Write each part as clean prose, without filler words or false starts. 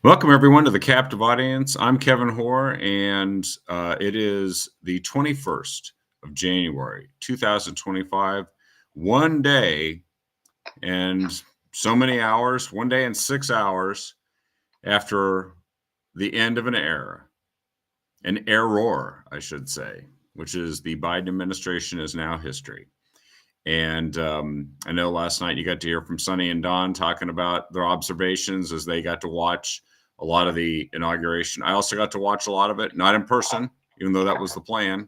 Welcome, everyone, to the Captive Audience. I'm Kevin Hoare, and it is the 21st of January, 2025. One day and so many hours, one day and 6 hours after the end of an error, I should say, which is the Biden administration is now history. And I know last night you got to hear from Sonny and Don talking about their observations as they got to watch a lot of the inauguration. I also got to watch a lot of it, not in person, even though that was the plan,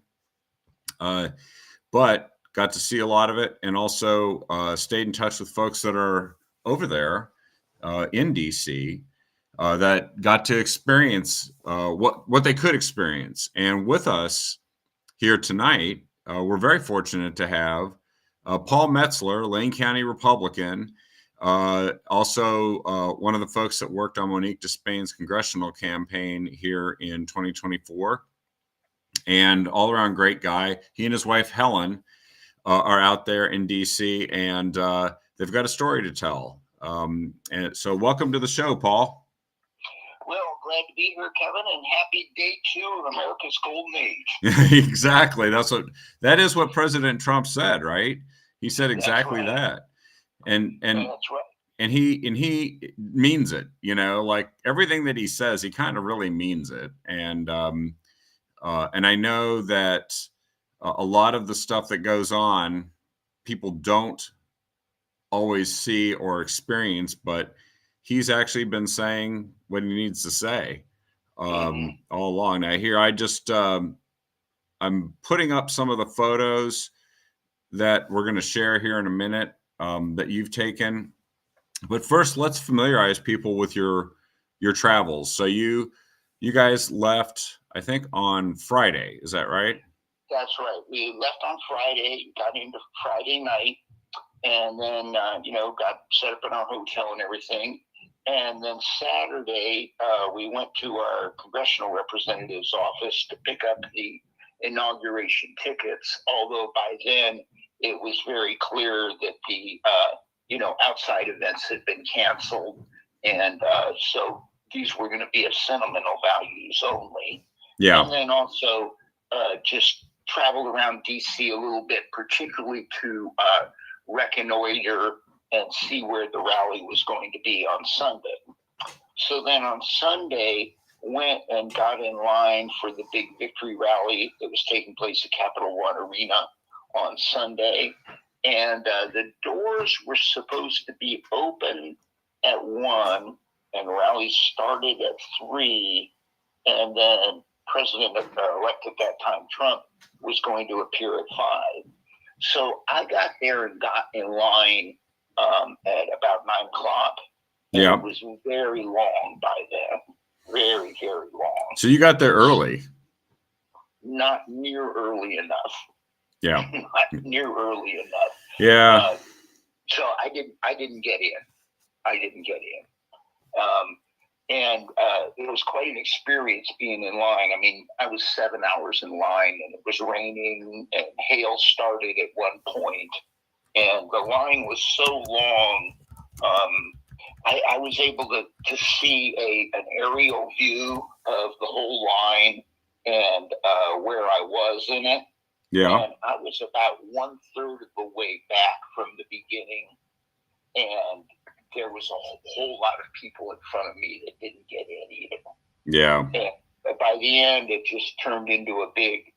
but got to see a lot of it and also stayed in touch with folks that are over there in DC that got to experience what they could experience. And with us here tonight, we're very fortunate to have Paul Metzler, Lane County Republican, also one of the folks that worked on Monique Despain's congressional campaign here in 2024, and all around great guy. He and his wife, Helen, are out there in DC, and they've got a story to tell. And so welcome to the show, Paul. Well, glad to be here, Kevin, and happy day 2 of America's golden age. Exactly. That is what President Trump said, right? He said exactly that. And that's right. And he means it, like everything that he says, he kind of really means it. And I know that a lot of the stuff that goes on, people don't always see or experience, but he's actually been saying what he needs to say all along. Now here, I'm putting up some of the photos that we're going to share here in a minute that you've taken. But first, let's familiarize people with your travels. So you guys left, I think, on Friday. Is that right? That's right. We left on Friday, got into Friday night, and then, got set up in our hotel and everything. And then Saturday, we went to our congressional representative's office to pick up the inauguration tickets, although by then it was very clear that the outside events had been canceled, and so these were going to be of sentimental values only. Yeah. And then also just traveled around DC a little bit, particularly to reconnoiter and see where the rally was going to be on Sunday. So then on Sunday, went and got in line for the big victory rally that was taking place at Capital One Arena on Sunday. And the doors were supposed to be open at 1, and rally started at 3. And then President-elect at that time, Trump, was going to appear at 5. So I got there and got in line at about 9 o'clock. Yeah. It was very long by then. Very, very long. So you got there early? Not near early enough. Yeah. Not near early enough. Yeah. So I didn't get in. And it was quite an experience being in line. I mean, I was 7 hours in line, and it was raining, and hail started at one point, and the line was so long. I was able to see an aerial view of the whole line and where I was in it. Yeah. And I was about 1/3 of the way back from the beginning, and there was a whole lot of people in front of me that didn't get in either. Yeah. And by the end, it just turned into a big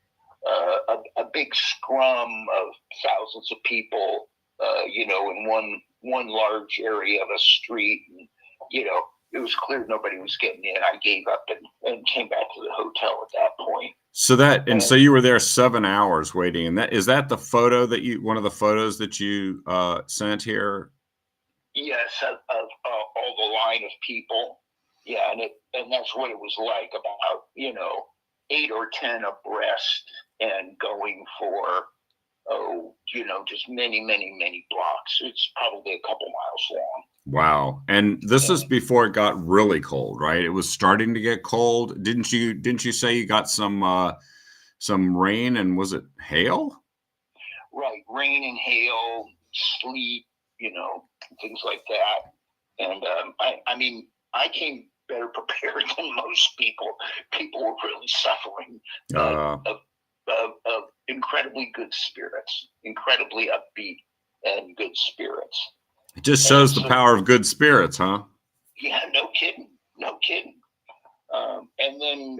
scrum of thousands of people, in one large area of a street. And, it was clear nobody was getting in. I gave up and came back to the hotel at that point. So you were there 7 hours waiting, and is that the photo one of the photos that you sent here? Yes, of all the line of people. Yeah, and that's what it was like, about 8 or 10 abreast, and going for just many, many, many blocks. It's probably a couple miles long. Wow. And this is before it got really cold, right? It was starting to get cold. Didn't you say you got some rain, and was it hail? Right. Rain and hail, sleet, things like that. And I came better prepared than most people. People were really suffering Uh, of incredibly good spirits, incredibly upbeat and good spirits. it just And shows the so, power of good spirits, huh? yeah, no kidding, no kidding. And then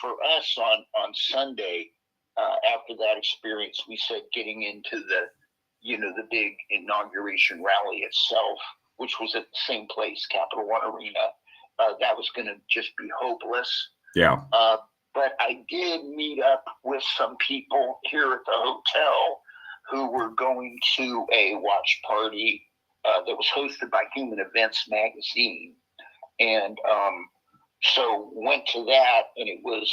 for us on Sunday, after that experience, we said getting into the big inauguration rally itself, which was at the same place, Capital One Arena, that was going to just be hopeless. Yeah. But I did meet up with some people here at the hotel who were going to a watch party that was hosted by Human Events magazine. And so went to that, and it was,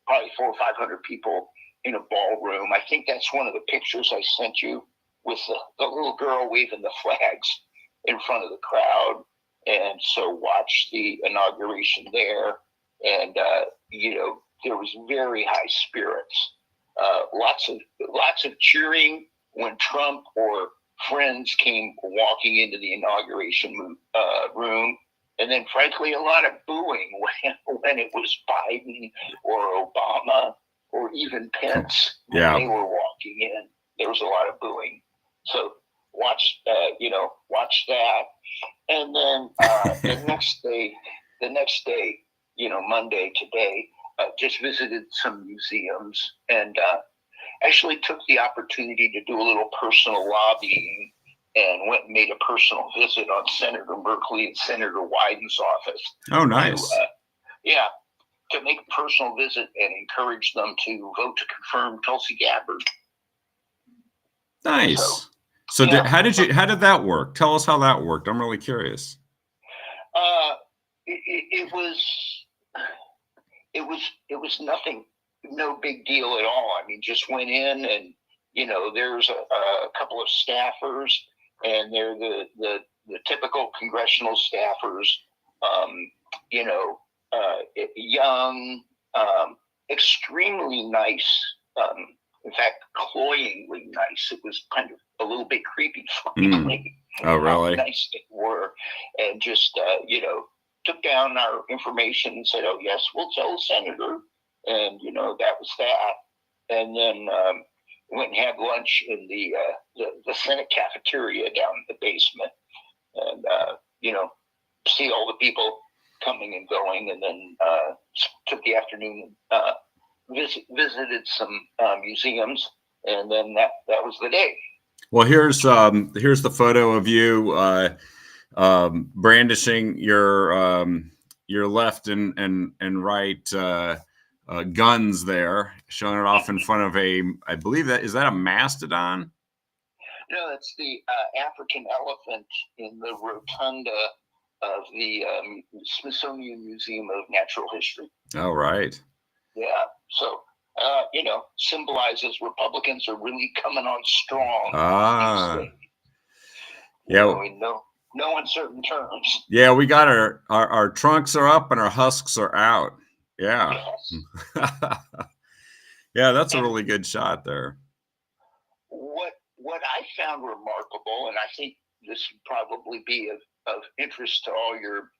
probably 400 or 500 people in a ballroom. I think that's one of the pictures I sent you with the little girl waving the flags in front of the crowd. And so watched the inauguration there. And, there was very high spirits. Lots of cheering when Trump or friends came walking into the inauguration room. And then, frankly, a lot of booing when it was Biden or Obama or even Pence. Yeah. When they were walking in, there was a lot of booing. So watch that. And then the next day, Monday today, just visited some museums and actually took the opportunity to do a little personal lobbying and went and made a personal visit on Senator Merkley and Senator Wyden's office. Oh, nice. To make a personal visit and encourage them to vote to confirm Tulsi Gabbard. Nice. So how did that work? Tell us how that worked. I'm really curious. It was nothing, no big deal at all. I mean, just went in and, there's a couple of staffers, and they're the typical congressional staffers, young, extremely nice, in fact, cloyingly nice. It was kind of a little bit creepy for me. Oh, really? How nice they were. And just, took down our information and said, oh, yes, we'll tell the senator. And, that was that. And then went and had lunch in the Senate cafeteria down in the basement. And, see all the people coming and going. And then took the afternoon, visited some museums. And then that was the day. Well, here's the photo of you brandishing your left and right guns there, showing it off in front of I believe is that a mastodon? No, it's the African elephant in the rotunda of the Smithsonian Museum of Natural History. Oh, right. Yeah. So, symbolizes Republicans are really coming on strong. Yeah. In no uncertain terms. Yeah, we got our trunks are up and our husks are out. Yeah. Yes. Yeah, that's a really good shot there. What I found remarkable, and I think this would probably be of interest to all your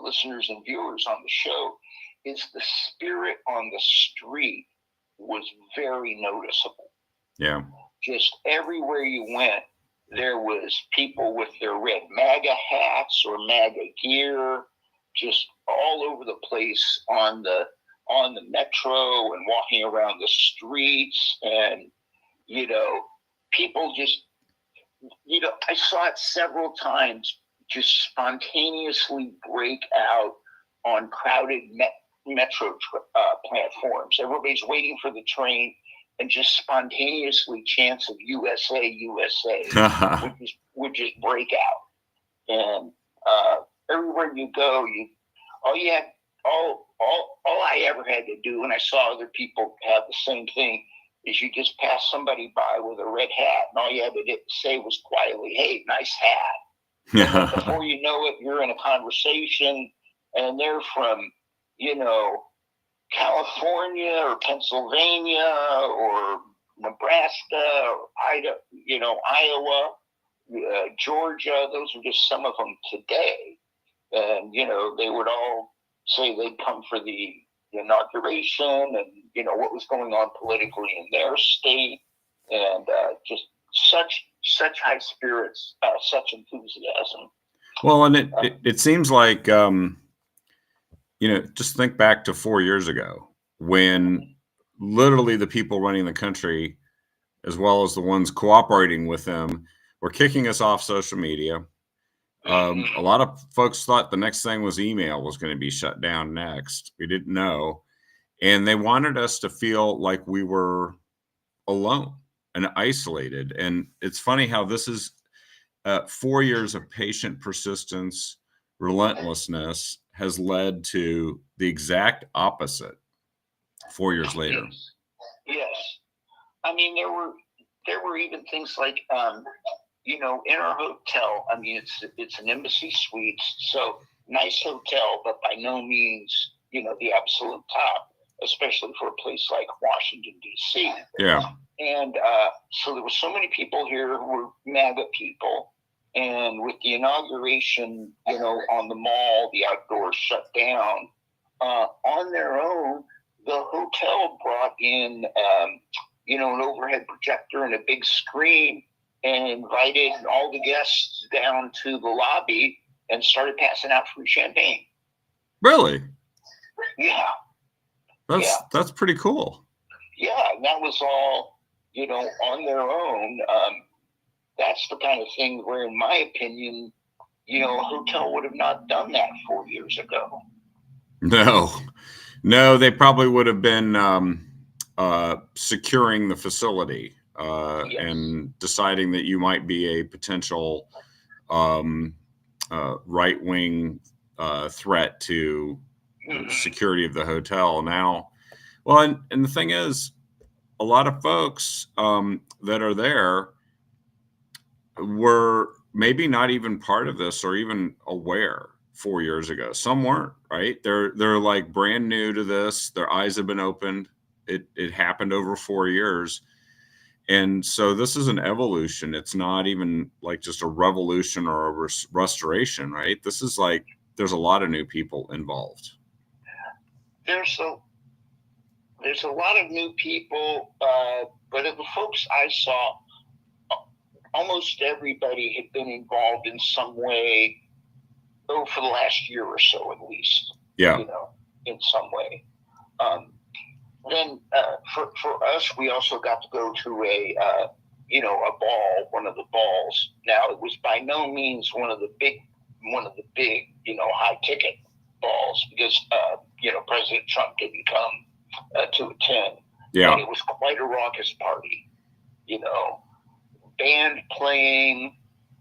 listeners and viewers on the show, is the spirit on the street was very noticeable. Yeah. Just everywhere you went, there was people with their red MAGA hats or MAGA gear, just all over the place on the metro and walking around the streets. And, people just, I saw it several times, just spontaneously break out on crowded metro platforms. Everybody's waiting for the train and just spontaneously chants of USA, USA, would just break out. And everywhere you go, all I ever had to do, and I saw other people have the same thing, is you just pass somebody by with a red hat, and all you had to say was quietly, "Hey, nice hat." Before you know it, you're in a conversation, and they're from, California or Pennsylvania or Nebraska or Iowa, Georgia. Those are just some of them today. and they would all say they'd come for the inauguration, and what was going on politically in their state, and just such high spirits, such enthusiasm. Well, and it seems like just think back to 4 years ago when literally the people running the country, as well as the ones cooperating with them, were kicking us off social media. A lot of folks thought the next thing was email was going to be shut down next. We didn't know. And they wanted us to feel like we were alone and isolated. And it's funny how this is 4 years of patient persistence, relentlessness has led to the exact opposite 4 years later. Yes. I mean, there were even things like, in our hotel, I mean, it's an Embassy Suites, so nice hotel, but by no means, the absolute top, especially for a place like Washington, D.C. Yeah. And so there were so many people here who were MAGA people. And with the inauguration, on the mall, the outdoors shut down, on their own, the hotel brought in, an overhead projector and a big screen and invited all the guests down to the lobby and started passing out free champagne. Really? Yeah. That's pretty cool. Yeah, and that was all, on their own. That's the kind of thing where, in my opinion, a hotel would have not done that 4 years ago. No, they probably would have been securing the facility Yes. and deciding that you might be a potential right-wing threat to the security of the hotel. Now, well, and the thing is, a lot of folks that are there were maybe not even part of this or even aware 4 years ago. Some weren't, right? They're like brand new to this. Their eyes have been opened. It happened over 4 years. And so this is an evolution. It's not even like just a revolution or a restoration, right? This is like, there's a lot of new people involved. There's a lot of new people, but of the folks I saw, almost everybody had been involved in some way, for the last year or so at least. Yeah. In some way. Then for us, we also got to go to a ball, one of the balls. Now, it was by no means one of the big, high ticket balls because President Trump didn't come to attend. Yeah. And it was quite a raucous party. Band playing,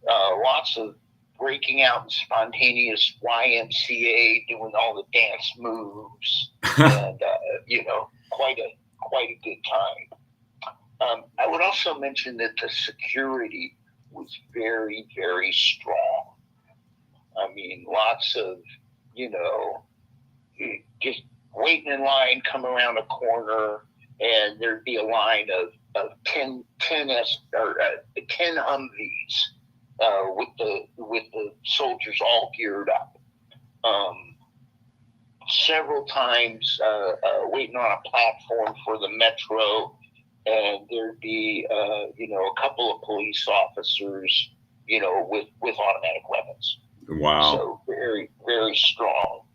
lots of breaking out in spontaneous YMCA, doing all the dance moves, and quite a good time. I would also mention that the security was very, very strong. I mean, lots of just waiting in line, come around a corner, and there'd be a line of 10 Humvees with the soldiers all geared up. Several times waiting on a platform for the metro, and there'd be a couple of police officers with automatic weapons. Wow. So very, very strong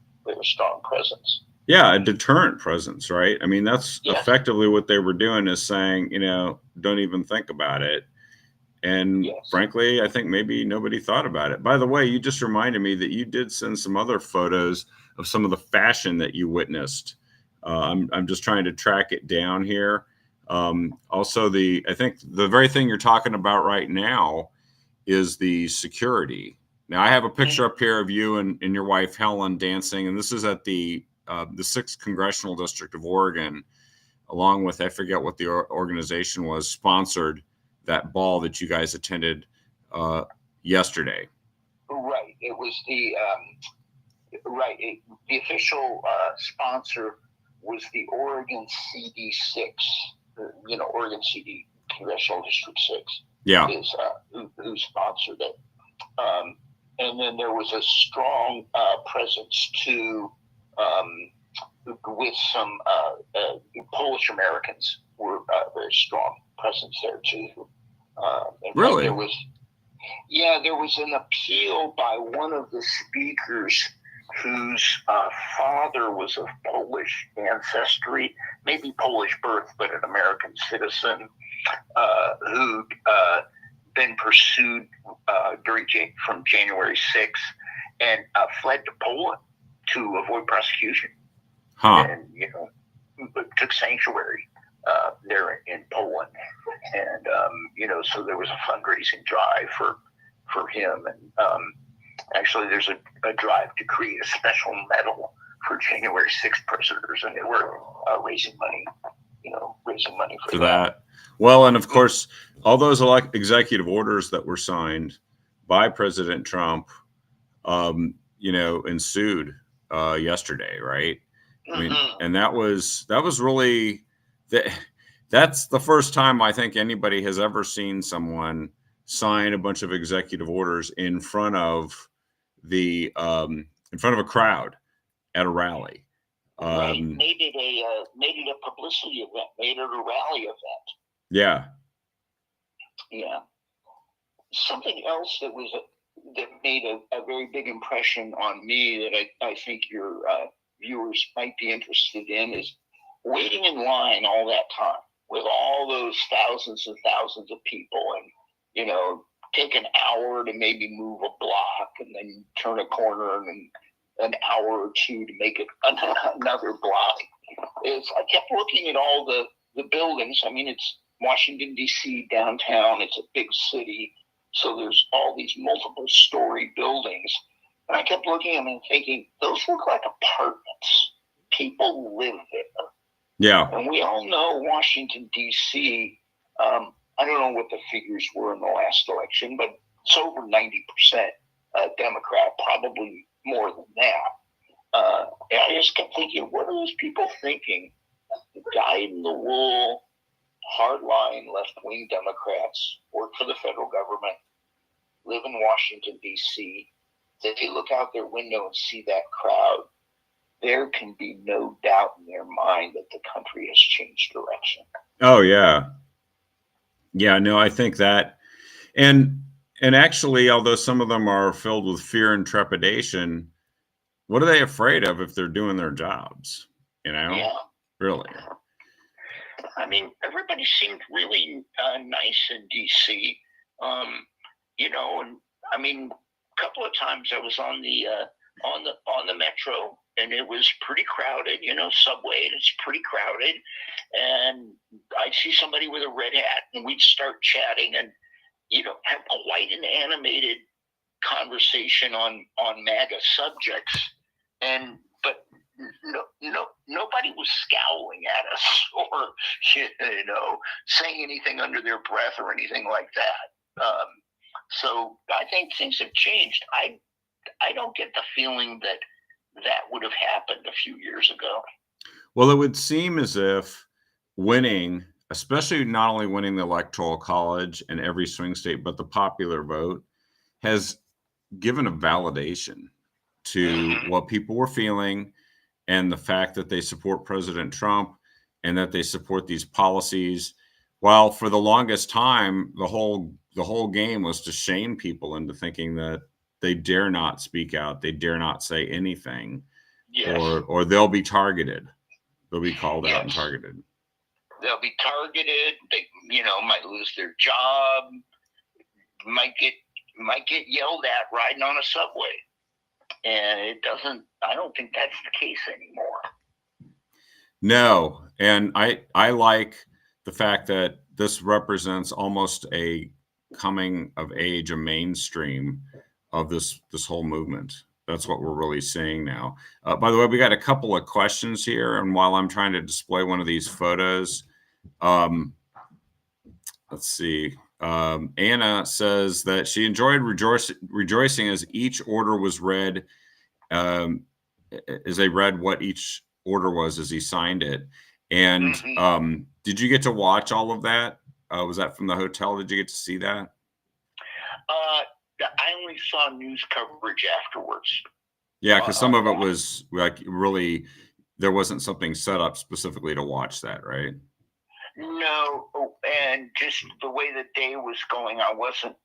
presence. Yeah, a deterrent presence, right? I mean, that's effectively what they were doing, is saying, don't even think about it. And frankly, I think maybe nobody thought about it. By the way, you just reminded me that you did send some other photos of some of the fashion that you witnessed. I'm just trying to track it down here. Also, I think the very thing you're talking about right now is the security. Now, I have a picture up here of you and your wife Helen dancing, and this is at the 6th Congressional District of Oregon, along with, I forget what the organization was, sponsored that ball that you guys attended yesterday. Right. It was the official sponsor was the Oregon CD6, Oregon CD Congressional District 6. Yeah. Is who sponsored it. and then there was a strong presence too, with some Polish Americans were very strong presence there too. In fact, Really? there was an appeal by one of the speakers whose father was of Polish ancestry, maybe Polish birth, but an American citizen, who'd been pursued from January 6th and fled to Poland to avoid prosecution. Huh. And, took sanctuary there in Poland. And, so there was a fundraising drive for him. And actually, there's a drive to create a special medal for January 6th prisoners. And they were raising money for that. Well, and of course, all those executive orders that were signed by President Trump, ensued yesterday, right? I mean, and that was really that's the first time I think anybody has ever seen someone sign a bunch of executive orders in front of a crowd at a rally. Right. Made it a publicity event. Made it a rally event. Yeah. Yeah. Something else that made a very big impression on me that I think your viewers might be interested in is waiting in line all that time with all those thousands and thousands of people, and take an hour to maybe move a block and then turn a corner and an hour or two to make it another block. I kept looking at all the buildings. I mean, it's Washington, D.C. downtown. It's a big city. So there's all these multiple story buildings. And I kept looking at them and thinking, those look like apartments. People live there. Yeah. And we all know Washington, D.C., I don't know what the figures were in the last election, but it's over 90% Democrat, probably more than that. And I just kept thinking, what are those people thinking? The dyed-in-the-wool, hardline, left-wing Democrats work for the federal government, live in Washington, D.C. If they look out their window and see that crowd, there can be no doubt in their mind that the country has changed direction. Oh, yeah. Yeah, no, I think that. And actually, although some of them are filled with fear and trepidation, what are they afraid of if they're doing their jobs? Yeah. Really. I mean, everybody seemed really nice in D.C. And I mean, a couple of times I was on the metro, and it was pretty crowded. Subway, and it's pretty crowded. And I'd see somebody with a red hat, and we'd start chatting, and have quite an animated conversation on MAGA subjects. But nobody was scowling at us or saying anything under their breath or anything like that. So I think things have changed. I don't get the feeling that would have happened a few years ago. Well, it would seem as if winning, especially not only winning the Electoral College in every swing state, but the popular vote, has given a validation to what people were feeling, and the fact that they support President Trump and that they support these policies. While for the longest time, the whole game was to shame people into thinking that they dare not speak out, they dare not say anything, yes. or they'll be targeted. They'll be called out and targeted. They'll be targeted. They, might lose their job. Might get yelled at riding on a subway. And I don't think that's the case anymore. No. And I like the fact that this represents almost a coming of age, a mainstream of this whole movement. That's what we're really seeing now. By the way, we got a couple of questions here. And while I'm trying to display one of these photos, let's see. Anna says that she enjoyed rejoicing as each order was read, as they read what each order was as he signed it. And did you get to watch all of that? Was that from the hotel? Did you get to see that? I only saw news coverage afterwards. Yeah, because some of it was like really, there wasn't something set up specifically to watch that, right? No, and just the way the day was going, I wasn't.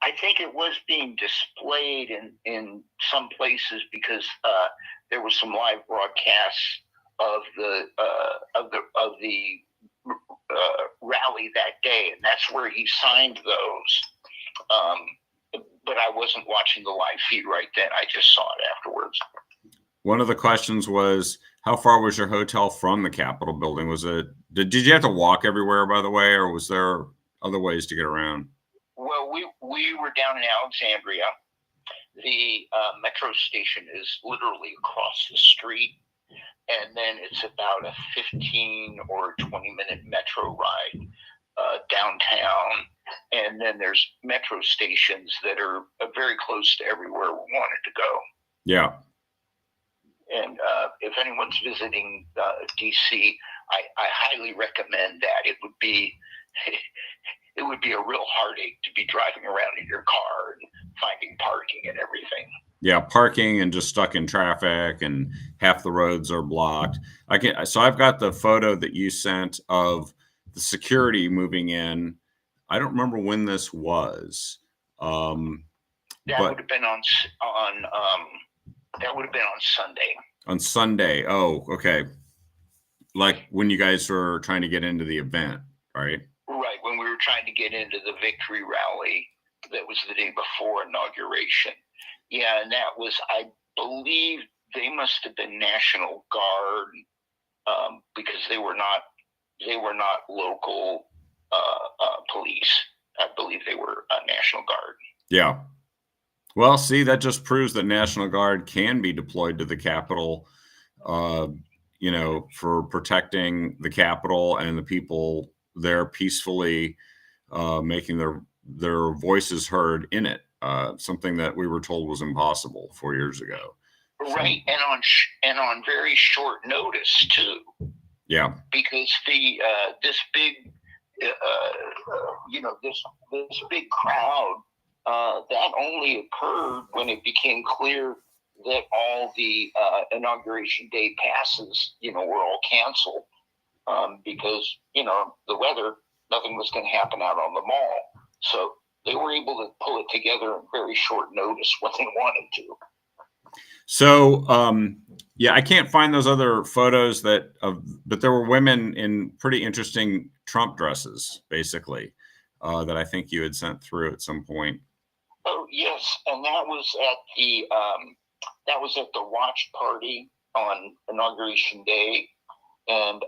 I think it was being displayed in some places because there was some live broadcasts of the rally that day, and that's where he signed those. But I wasn't watching the live feed right then. I just saw it afterwards. One of the questions was, how far was your hotel from the Capitol building? Was it, did you have to walk everywhere, by the way, or was there other ways to get around? Well, we were down in Alexandria. The metro station is literally across the street, and then it's about a 15 or 20-minute metro ride downtown. And then there's metro stations that are very close to everywhere we wanted to go. Yeah. And if anyone's visiting DC, I highly recommend that. It would be a real heartache to be driving around in your car and finding parking and everything. Yeah, parking and just stuck in traffic, and half the roads are blocked. So I've got the photo that you sent of the security moving in. I don't remember when this was. That would have been on Sunday. On Sunday. Oh, okay. Like when you guys were trying to get into the event, right? Right, when we were trying to get into the victory rally. That was the day before inauguration. Yeah, and that was, I believe they must have been National Guard because they were not local police. I believe they were National Guard. Yeah. Well, see, that just proves that National Guard can be deployed to the Capitol, for protecting the Capitol and the people there peacefully making their voices heard in it. Something that we were told was impossible 4 years ago. Right, and on very short notice too. Yeah. Because this big this big crowd that only occurred when it became clear that all the inauguration day passes, were all canceled because the weather, nothing was going to happen out on the mall. So they were able to pull it together in very short notice when they wanted to. So, I can't find those other photos but there were women in pretty interesting Trump dresses, basically, that I think you had sent through at some point. Oh yes, and that was at the watch party on inauguration day, and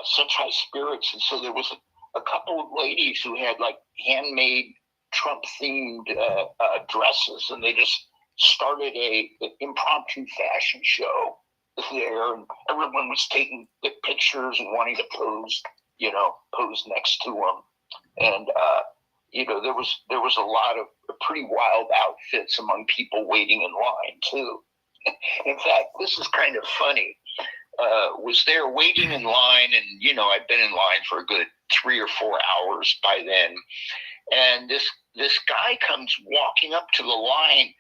such high spirits. And so there was a couple of ladies who had like handmade Trump themed dresses, and they just started an impromptu fashion show there, and everyone was taking pictures and wanting to pose next to them. And there was a lot of pretty wild outfits among people waiting in line too. In fact, this is kind of funny. Was there waiting in line, and I'd been in line for a good 3 or 4 hours by then, and this guy comes walking up to the line,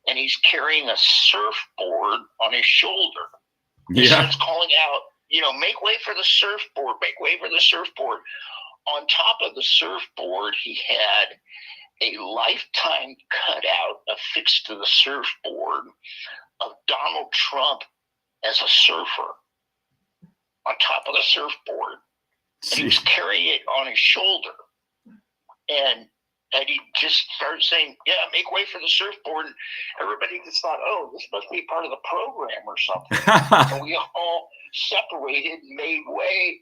and he's carrying a surfboard on his shoulder. He starts calling out, make way for the surfboard, make way for the surfboard. On top of the surfboard, he had a lifetime cutout affixed to the surfboard of Donald Trump as a surfer on top of the surfboard. And he was carrying it on his shoulder. And he just started saying, make way for the surfboard. And everybody just thought, oh, this must be part of the program or something. And we all separated and made way.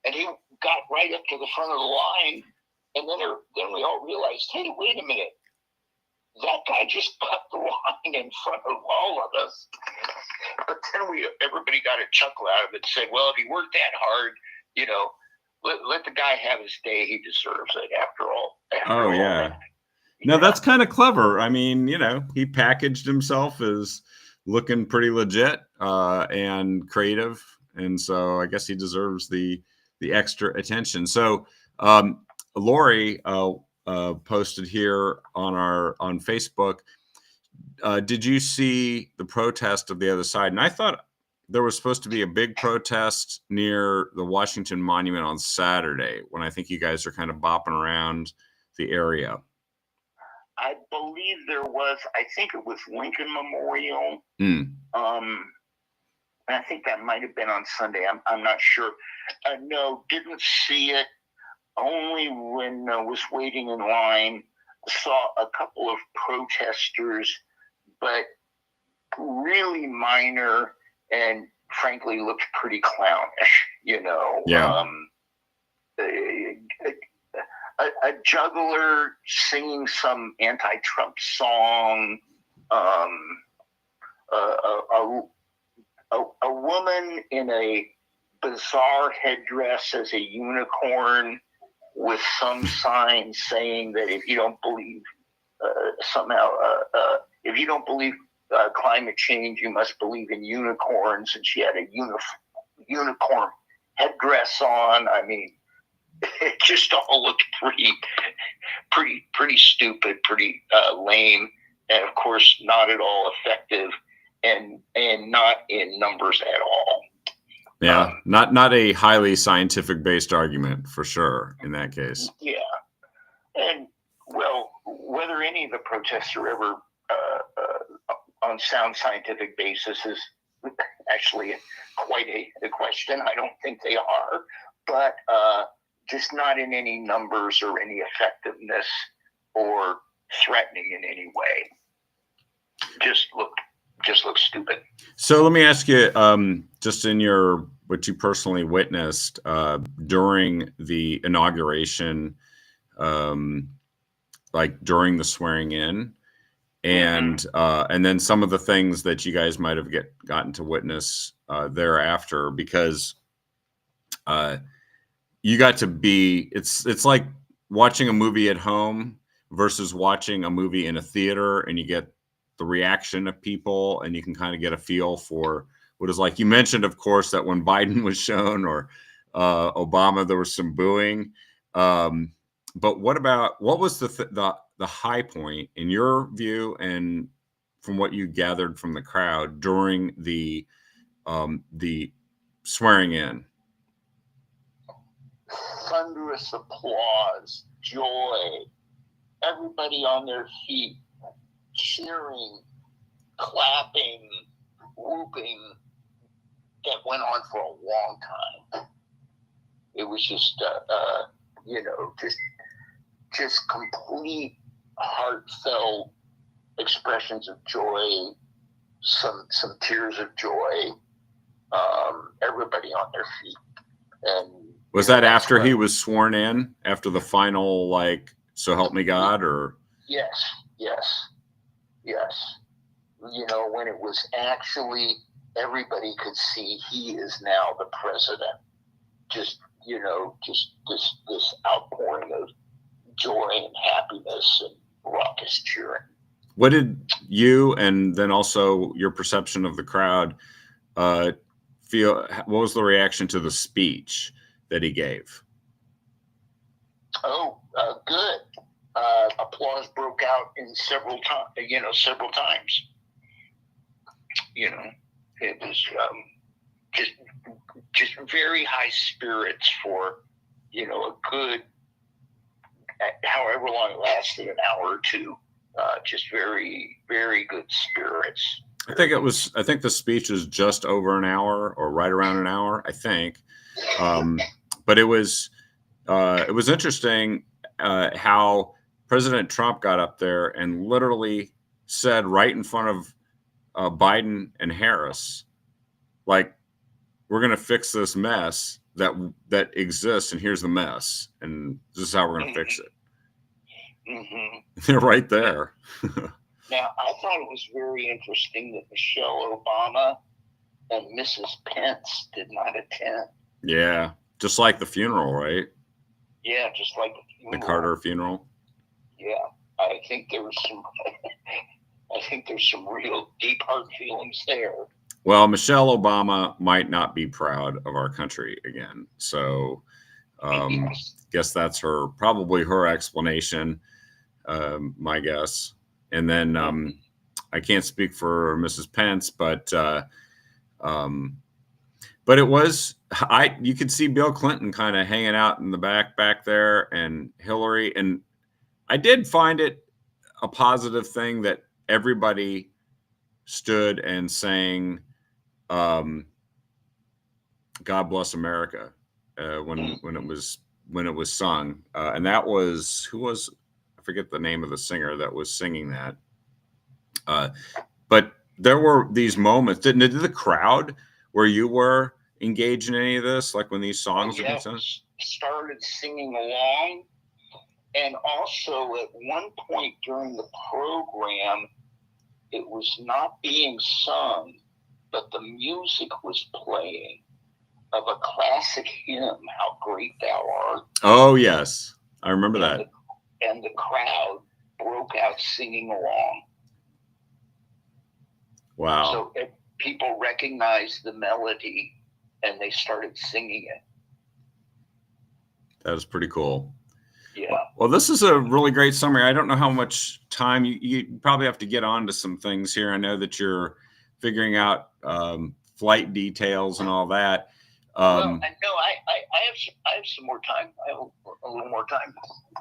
And he got right up to the front of the line. And then we all realized, hey, wait a minute. That guy just cut the line in front of all of us. But then everybody got a chuckle out of it and said, well, if he worked that hard, let the guy have his day. He deserves it after all. No, that's kind of clever. I mean, he packaged himself as looking pretty legit and creative. And so I guess he deserves the extra attention. So, Lori, posted here on Facebook. Did you see the protest of the other side? And I thought there was supposed to be a big protest near the Washington Monument on Saturday, when I think you guys are kind of bopping around the area. I believe there was. I think it was Lincoln Memorial. Mm. I think that might have been on Sunday. I'm not sure. No, didn't see it. Only when I was waiting in line, saw a couple of protesters, but really minor and frankly looked pretty clownish, you know. Yeah. A juggler singing some anti-Trump song, a woman in a bizarre headdress as a unicorn with some sign saying that if you don't believe if you don't believe climate change, you must believe in unicorns. And she had a unicorn headdress on. I mean, it just all looked pretty stupid, pretty lame, and of course not at all effective, and not in numbers at all. Yeah, not a highly scientific based argument for sure in that case. Yeah, and well, whether any of the protests are ever on sound scientific basis is actually quite a question. I don't think they are, but just not in any numbers or any effectiveness or threatening in any way. Just look stupid. So let me ask you, just in what you personally witnessed during the inauguration, like during the swearing in, and then some of the things that you guys might have gotten to witness thereafter, because you got to be, it's like watching a movie at home versus watching a movie in a theater, and you get the reaction of people and you can kind of get a feel for what it's like. You mentioned, of course, that when Biden was shown, or Obama, there was some booing. But what was the high point in your view, and from what you gathered from the crowd during the swearing in? Thunderous applause, joy, everybody on their feet, cheering, clapping, whooping, that went on for a long time. It was just, just complete heartfelt expressions of joy, some tears of joy, everybody on their feet. And was that after he was sworn in, after the final, like, so help me God, or? Yes. You know, when it was actually, everybody could see he is now the president. Just this outpouring of joy and happiness and raucous cheering. What did you, and then also your perception of the crowd, feel? What was the reaction to the speech that he gave? Oh, good. Applause broke out in several times. You know, it was just very high spirits for, a good, however long it lasted, an hour or two. Just very, very good spirits. I think the speech was just over an hour, or right around an hour, I think. But it was interesting how President Trump got up there and literally said right in front of Biden and Harris, like, we're going to fix this mess that exists, and here's the mess, and this is how we're going to fix it. Mm-hmm. They're right there. Now, I thought it was very interesting that Michelle Obama and Mrs. Pence did not attend. Yeah, just like the funeral, right? Yeah, just like the funeral. The Carter funeral. Yeah, I think there's some real deep heart feelings there. Well, Michelle Obama might not be proud of our country again. So Guess that's probably her explanation, my guess. And then I can't speak for Mrs. Pence, but it was, you could see Bill Clinton kind of hanging out in the back there, and Hillary. And I did find it a positive thing that everybody stood and sang God Bless America when it was sung. And that was, I forget the name of the singer that was singing that. But there were these moments. Did the crowd where you were engaged in any of this, like when these songs were sung? Started singing along, and also at one point during the program, it was not being sung, but the music was playing of a classic hymn, "How Great Thou Art." Oh yes, I remember that. And the crowd broke out singing along. Wow. So people recognized the melody and they started singing it. That was pretty cool. Yeah. Well, this is a really great summary. I don't know how much time you probably have to get on to some things here. I know that you're figuring out flight details and all that. Well, no, I have some more time. I have a little more time.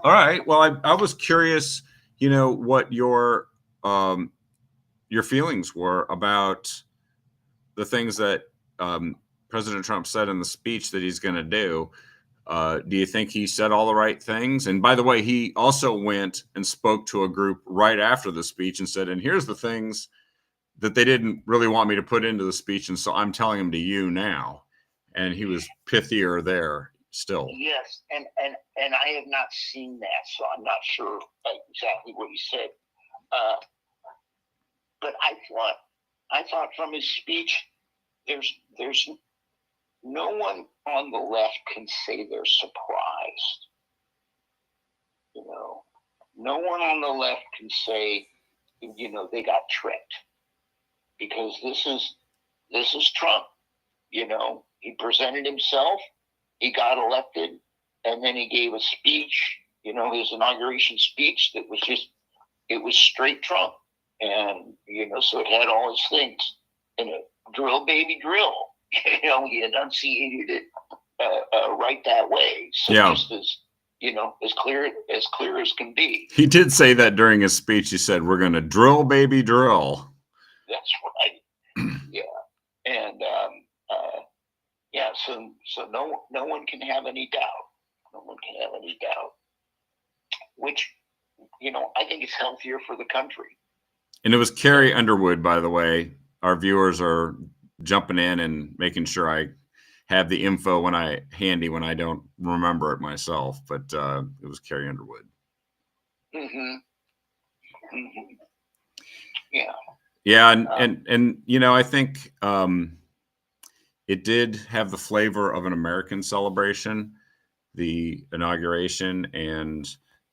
All right. Well, I was curious, what your feelings were about the things that President Trump said in the speech that he's going to do. Do you think he said all the right things? And by the way, he also went and spoke to a group right after the speech and said, and here's the things that they didn't really want me to put into the speech. And so I'm telling them to you now. And he was pithier there still. Yes. And I have not seen that, so I'm not sure exactly what he said. But I thought from his speech, there's no one on the left can say they're surprised. No one on the left can say, they got tricked, because this is Trump. He presented himself, he got elected, and then he gave a speech, his inauguration speech that was it was straight Trump. And, so it had all his things. And drill, baby, drill. He enunciated it right that way. So just as, as clear as can be. He did say that during his speech. He said, "We're going to drill, baby, drill." That's right. Yeah. And, so no one can have any doubt. No one can have any doubt. Which, I think is healthier for the country. And it was Carrie Underwood, by the way. Our viewers are jumping in and making sure I have the info when I don't remember it myself. But it was Carrie Underwood. Mm-hmm. Mm-hmm. Yeah. Yeah, and I think it did have the flavor of an American celebration, the inauguration and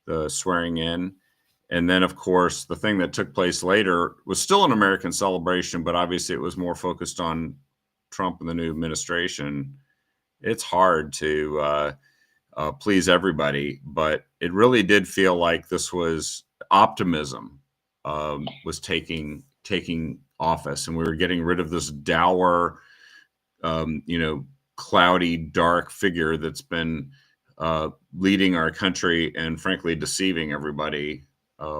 the swearing in. And then, of course, the thing that took place later was still an American celebration, but obviously it was more focused on Trump and the new administration. It's hard to please everybody, but it really did feel like this was optimism was taking office, and we were getting rid of this dour, cloudy, dark figure that's been leading our country and frankly deceiving everybody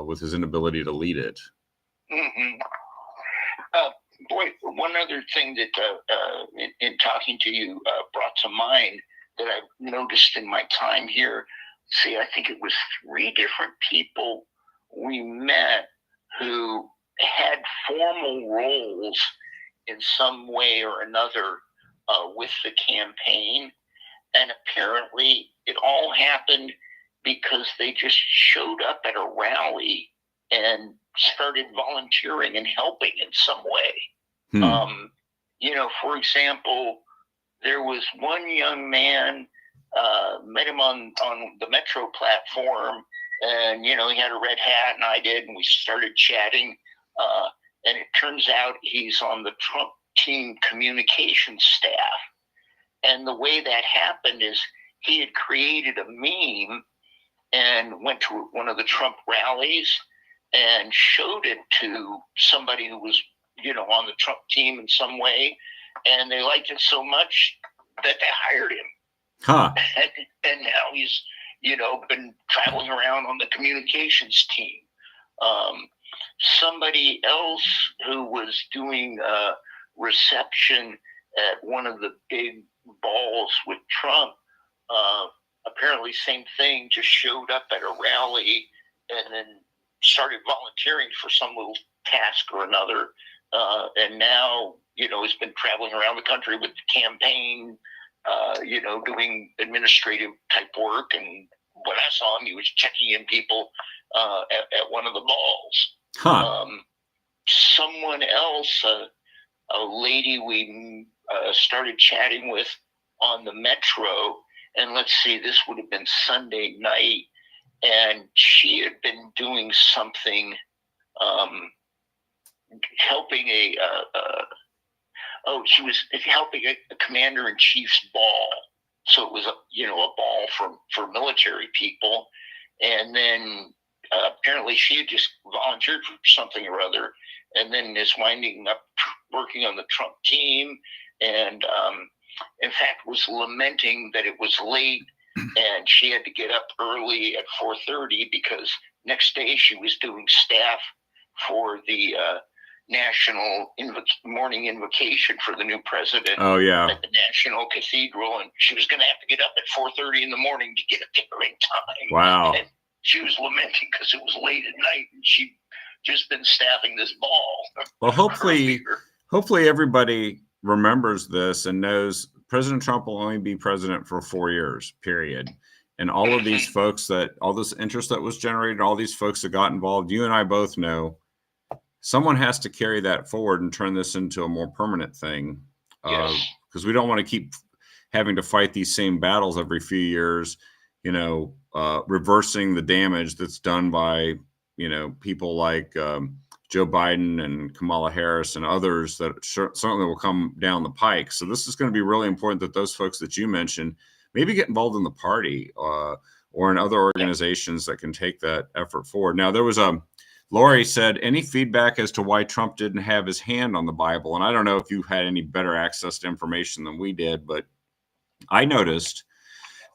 with his inability to lead it. Mm-hmm. Boy, one other thing that in talking to you brought to mind that I've noticed in my time here. See, I think it was 3 different people we met who had formal roles in some way or another with the campaign. And apparently it all happened because they just showed up at a rally and started volunteering and helping in some way. For example, there was one young man, met him on the Metro platform, and, he had a red hat and I did, and we started chatting. And it turns out he's on the Trump team communications staff. And the way that happened is he had created a meme and went to one of the Trump rallies and showed it to somebody who was, on the Trump team in some way. And they liked it so much that they hired him. Huh. And now he's, been traveling around on the communications team. Somebody else who was doing a reception at one of the big balls with Trump, apparently same thing, just showed up at a rally and then started volunteering for some little task or another. And now, has been traveling around the country with the campaign, doing administrative type work. And when I saw him, he was checking in people at one of the balls. Huh. Someone else, a lady we started chatting with on the Metro, and let's see, this would have been Sunday night, and she had been doing something, helping she was helping a commander-in-chief's ball. So it was a ball for military people, and then apparently she had just volunteered for something or other, and then is winding up working on the Trump team, and in fact was lamenting that it was late and she had to get up early at 4:30 because next day she was doing staff for the national morning invocation for the new president. Oh, yeah. At the National Cathedral, and she was going to have to get up at 4:30 in the morning to get up there in time. Wow. And she was lamenting because it was late at night and she'd just been staffing this ball. Well, hopefully everybody remembers this and knows President Trump will only be president for 4 years, period. And all of these folks all this interest that was generated, all these folks that got involved, you and I both know someone has to carry that forward and turn this into a more permanent thing. Yes. Because we don't want to keep having to fight these same battles every few years, reversing the damage that's done by, people like Joe Biden and Kamala Harris and others that certainly will come down the pike. So this is going to be really important that those folks that you mentioned maybe get involved in the party or in other organizations that can take that effort forward. Now, there was Lori said, any feedback as to why Trump didn't have his hand on the Bible? And I don't know if you had any better access to information than we did, but I noticed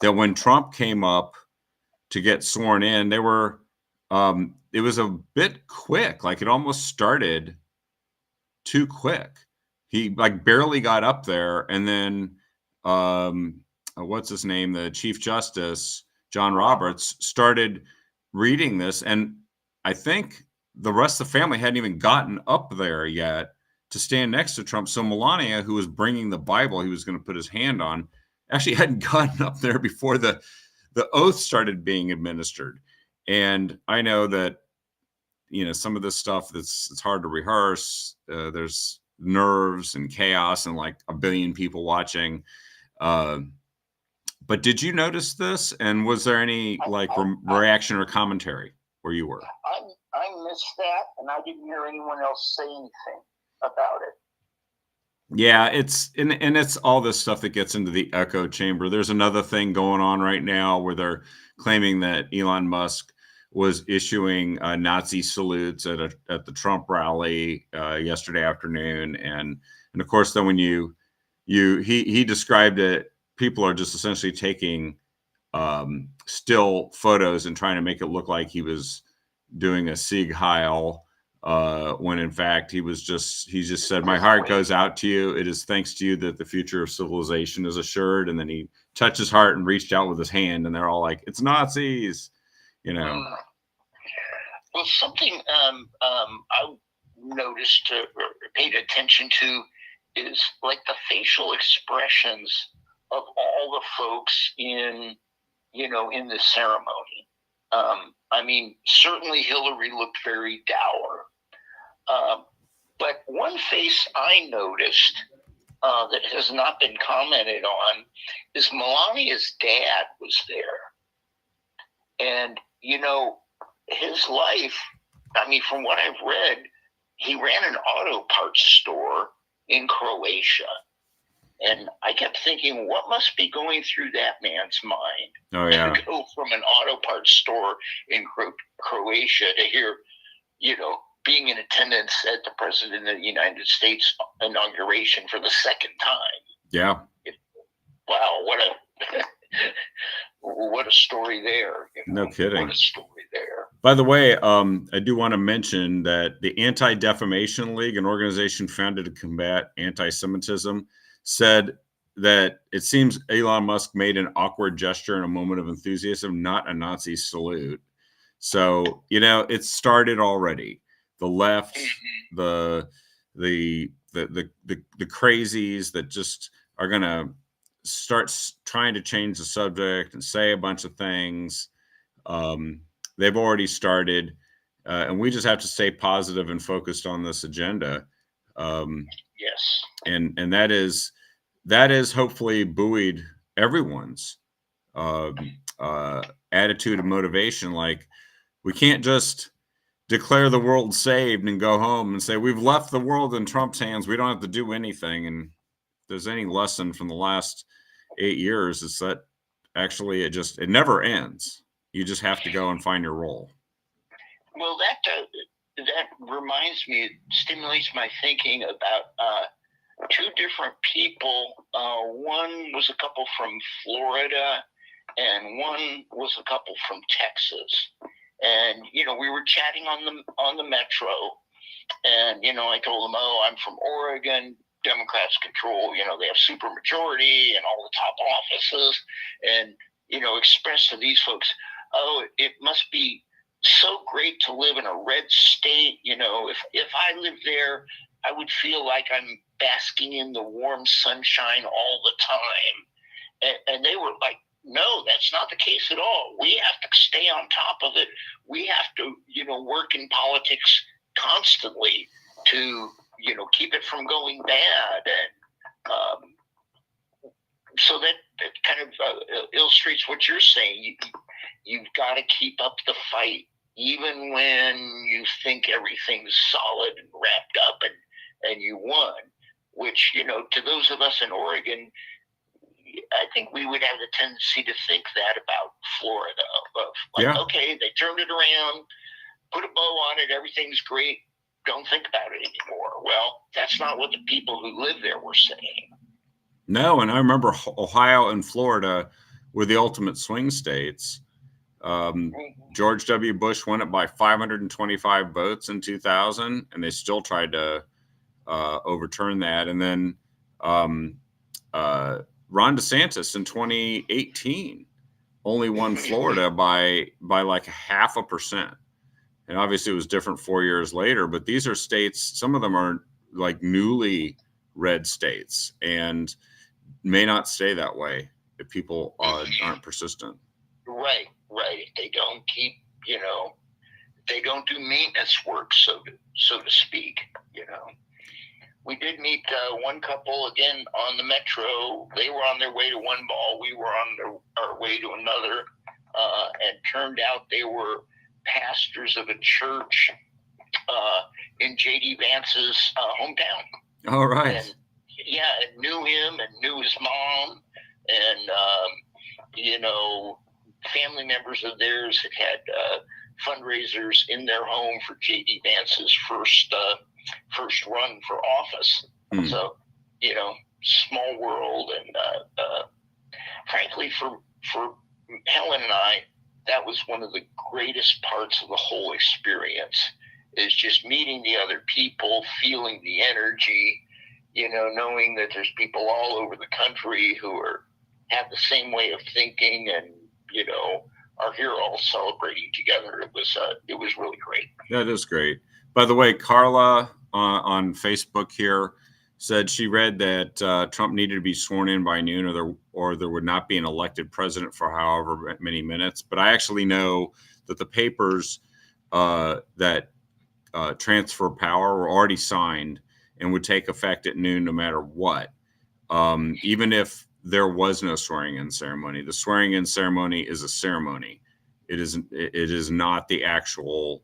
that when Trump came up to get sworn in, it was a bit quick. Like it almost started too quick. He barely got up there. And then, what's his name? The Chief Justice, John Roberts, started reading this. And I think the rest of the family hadn't even gotten up there yet to stand next to Trump. So Melania, who was bringing the Bible he was going to put his hand on, actually hadn't gotten up there before the oath started being administered. And I know that, some of this stuff it's hard to rehearse. There's nerves and chaos and like a billion people watching. But did you notice this? And was there any reaction or commentary where you were? I missed that, and I didn't hear anyone else say anything about it. Yeah, it's all this stuff that gets into the echo chamber. There's another thing going on right now where they're claiming that Elon Musk was issuing Nazi salutes at the Trump rally yesterday afternoon, and of course, then when he described it, people are just essentially taking still photos and trying to make it look like he was doing a Sieg Heil, when in fact he just said, "My heart goes out to you. It is thanks to you that the future of civilization is assured." And then he touched his heart and reached out with his hand, and they're all like, "It's Nazis," Well, something I noticed or paid attention to is like the facial expressions of all the folks in the ceremony. I mean, certainly Hillary looked very dour. But one face I noticed that has not been commented on is Melania's dad was there. And, his life, I mean, from what I've read, he ran an auto parts store in Croatia. And I kept thinking, what must be going through that man's mind Oh yeah. to go from an auto parts store in Croatia to here, being in attendance at the President of the United States inauguration for the second time. Yeah. Wow, what a story there. No kidding. What a story there. By the way, I do want to mention that the Anti-Defamation League, an organization founded to combat anti-Semitism, said that it seems Elon Musk made an awkward gesture in a moment of enthusiasm, not a Nazi salute. So, it started already. The left, the crazies that just are going to start trying to change the subject and say a bunch of things. They've already started, and we just have to stay positive and focused on this agenda. Yes, and that is hopefully buoyed everyone's attitude and motivation. Like, we can't just declare the world saved and go home and say we've left the world in Trump's hands. We don't have to do anything. And if there's any lesson from the last 8 years, is that actually it never ends. You just have to go and find your role. Well, that reminds me, it stimulates my thinking about two different people. One was a couple from Florida, and one was a couple from Texas. And we were chatting on the metro, and I told them, "Oh, I'm from Oregon. Democrats control. They have super majority and all the top offices." And expressed to these folks, "Oh, it must be so great to live in a red state. If I lived there, I would feel like I'm basking in the warm sunshine all the time." And they were like, "No, that's not the case at all. We have to stay on top of it. We have to, work in politics constantly to, keep it from going bad." And so that kind of illustrates what you're saying. You've got to keep up the fight, even when you think everything's solid and wrapped up and you won, which, to those of us in Oregon, I think we would have the tendency to think that about Florida. Okay, they turned it around, put a bow on it, everything's great, don't think about it anymore. Well, that's not what the people who live there were saying. No, and I remember Ohio and Florida were the ultimate swing states. George W. Bush won it by 525 votes in 2000, and they still tried to overturn that. And then Ron DeSantis in 2018 only won Florida by like 0.5%. And obviously it was different 4 years later, but these are states, some of them are like newly red states and may not stay that way if people aren't persistent. Right. If they don't keep, they don't do maintenance work, so to speak, We did meet one couple again on the metro. They were on their way to one ball. We were on our way to another. And turned out they were pastors of a church in J.D. Vance's hometown. All right. And, and knew him and knew his mom. And, family members of theirs had fundraisers in their home for J.D. Vance's first run for office. So, small world. And frankly, for Helen and I, that was one of the greatest parts of the whole experience, is just meeting the other people, feeling the energy, knowing that there's people all over the country who have the same way of thinking and, are here all celebrating together. It was really great. That is great. By the way, Carla on Facebook here said she read that Trump needed to be sworn in by noon, or there would not be an elected president for however many minutes. But I actually know that the papers that transfer power were already signed and would take effect at noon no matter what, even if there was no swearing-in ceremony. The swearing-in ceremony is a ceremony. It is not the actual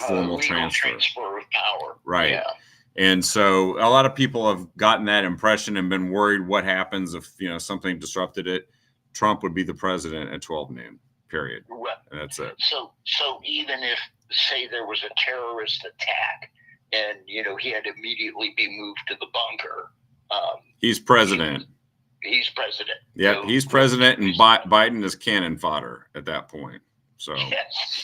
formal transfer of power. right? Yeah. And so a lot of people have gotten that impression and been worried what happens if, something disrupted it. Trump would be the president at 12 noon, period. Well, and that's it. So even if, say, there was a terrorist attack and, he had to immediately be moved to the bunker. He's president. He's president. Yeah, he's president, and Biden is cannon fodder at that point. So yes.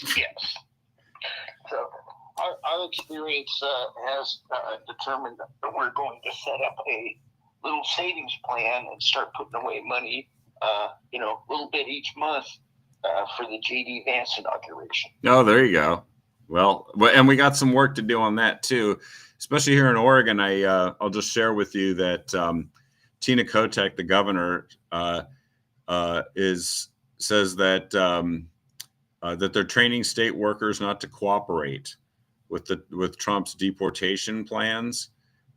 So our experience has determined that we're going to set up a little savings plan and start putting away money, a little bit each month for the J.D. Vance inauguration. Oh, there you go. Well, and we got some work to do on that too, especially here in Oregon. I'll just share with you that Tina Kotek, the governor, says that that they're training state workers not to cooperate with Trump's deportation plans.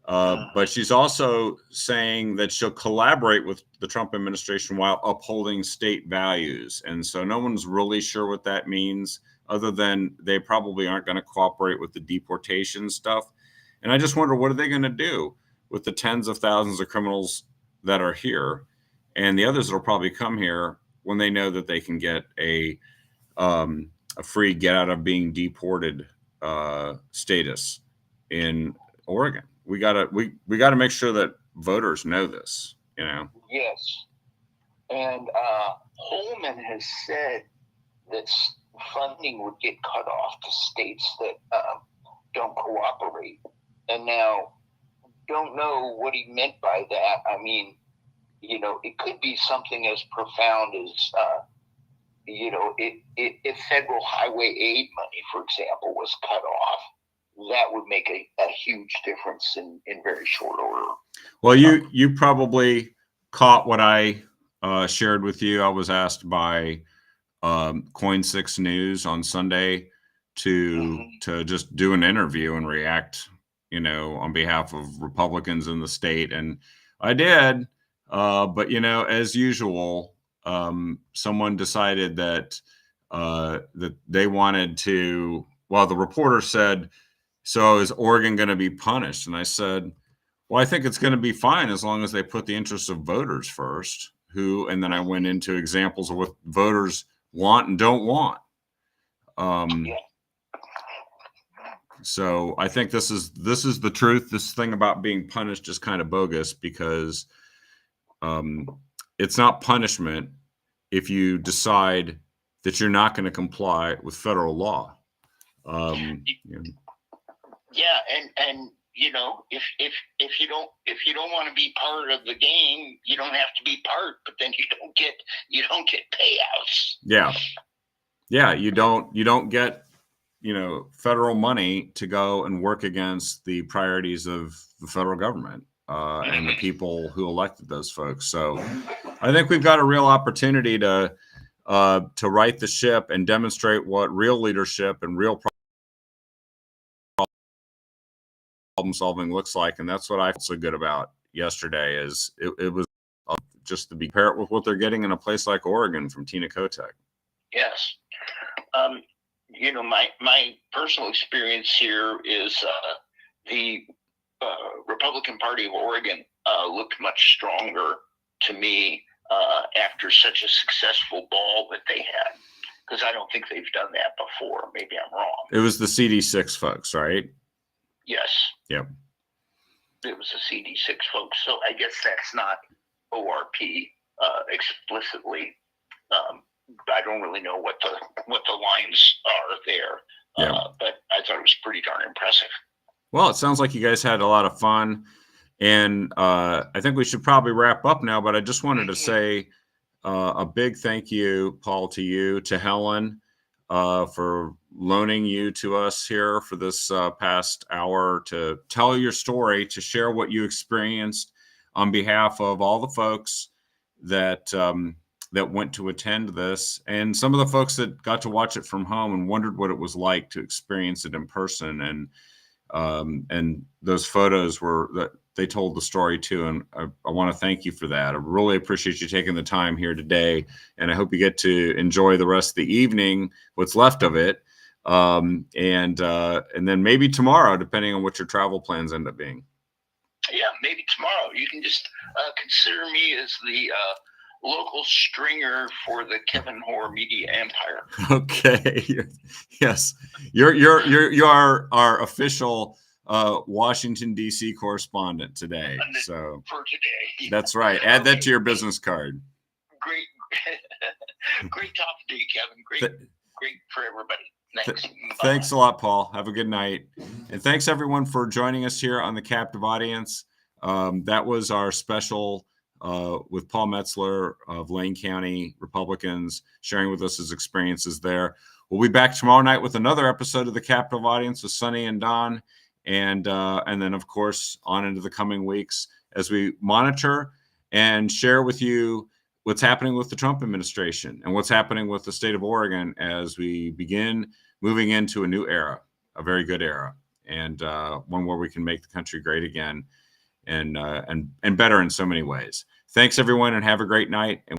But she's also saying that she'll collaborate with the Trump administration while upholding state values. And so no one's really sure what that means, other than they probably aren't going to cooperate with the deportation stuff. And I just wonder, what are they going to do with the tens of thousands of criminals that are here and the others that will probably come here when they know that they can get a free get out of being deported status in Oregon? We gotta make sure that voters know this, Yes. And Holman has said that funding would get cut off to states that don't cooperate. And now, don't know what he meant by that. I mean, it could be something as profound as, if federal highway aid money, for example, was cut off, that would make a huge difference in very short order. Well, you probably caught what I shared with you. I was asked by Coin 6 News on Sunday to just do an interview and react, on behalf of Republicans in the state, and I did. But as usual, someone decided that that they wanted to. Well, the reporter said, "So is Oregon going to be punished?" And I said, "Well, I think it's going to be fine as long as they put the interests of voters first." And then I went into examples of what voters want and don't want. So I think this is the truth. This thing about being punished is kind of bogus, because it's not punishment if you decide that you're not going to comply with federal law. Yeah, and if you don't want to be part of the game, you don't have to be part. But then you don't get payouts. Yeah, you don't get federal money to go and work against the priorities of the federal government and the people who elected those folks. So I think we've got a real opportunity to right the ship and demonstrate what real leadership and real problem solving looks like. And that's what I felt so good about yesterday, is it was just to be paired with what they're getting in a place like Oregon from Tina Kotek. Yes. My personal experience here is the Republican Party of Oregon looked much stronger to me after such a successful ball that they had, because I don't think they've done that before. Maybe I'm wrong. It was the CD6 folks, right? Yes. Yep. It was the CD6 folks. So I guess that's not ORP explicitly. I don't really know what the lines are there. But I thought it was pretty darn impressive. Well, it sounds like you guys had a lot of fun, and I think we should probably wrap up now, but I just wanted to say a big thank you, Paul, to you, to Helen, for loaning you to us here for this past hour to tell your story, to share what you experienced on behalf of all the folks that went to attend this, and some of the folks that got to watch it from home and wondered what it was like to experience it in person. And those photos that they told the story too. And I want to thank you for that. I really appreciate you taking the time here today. And I hope you get to enjoy the rest of the evening, what's left of it, and then maybe tomorrow, depending on what your travel plans end up being. Yeah, maybe tomorrow. You can just consider me as the local stringer for the Kevin Hoare Media Empire. Okay. Yes, you are our official Washington D.C. correspondent today. So for today, that's right. Add that to your business card. Great, great talking to you, Kevin. Great for everybody. Thanks. Thanks a lot, Paul. Have a good night. And thanks everyone for joining us here on the Captive Audience. That was our special with Paul Metzler of Lane County Republicans, sharing with us his experiences there. We'll be back tomorrow night with another episode of the Captive Audience with Sonny and Don. And then, of course, on into the coming weeks as we monitor and share with you what's happening with the Trump administration and what's happening with the state of Oregon as we begin moving into a new era, a very good era, and one where we can make the country great again and better in so many ways. Thanks, everyone, and have a great night. And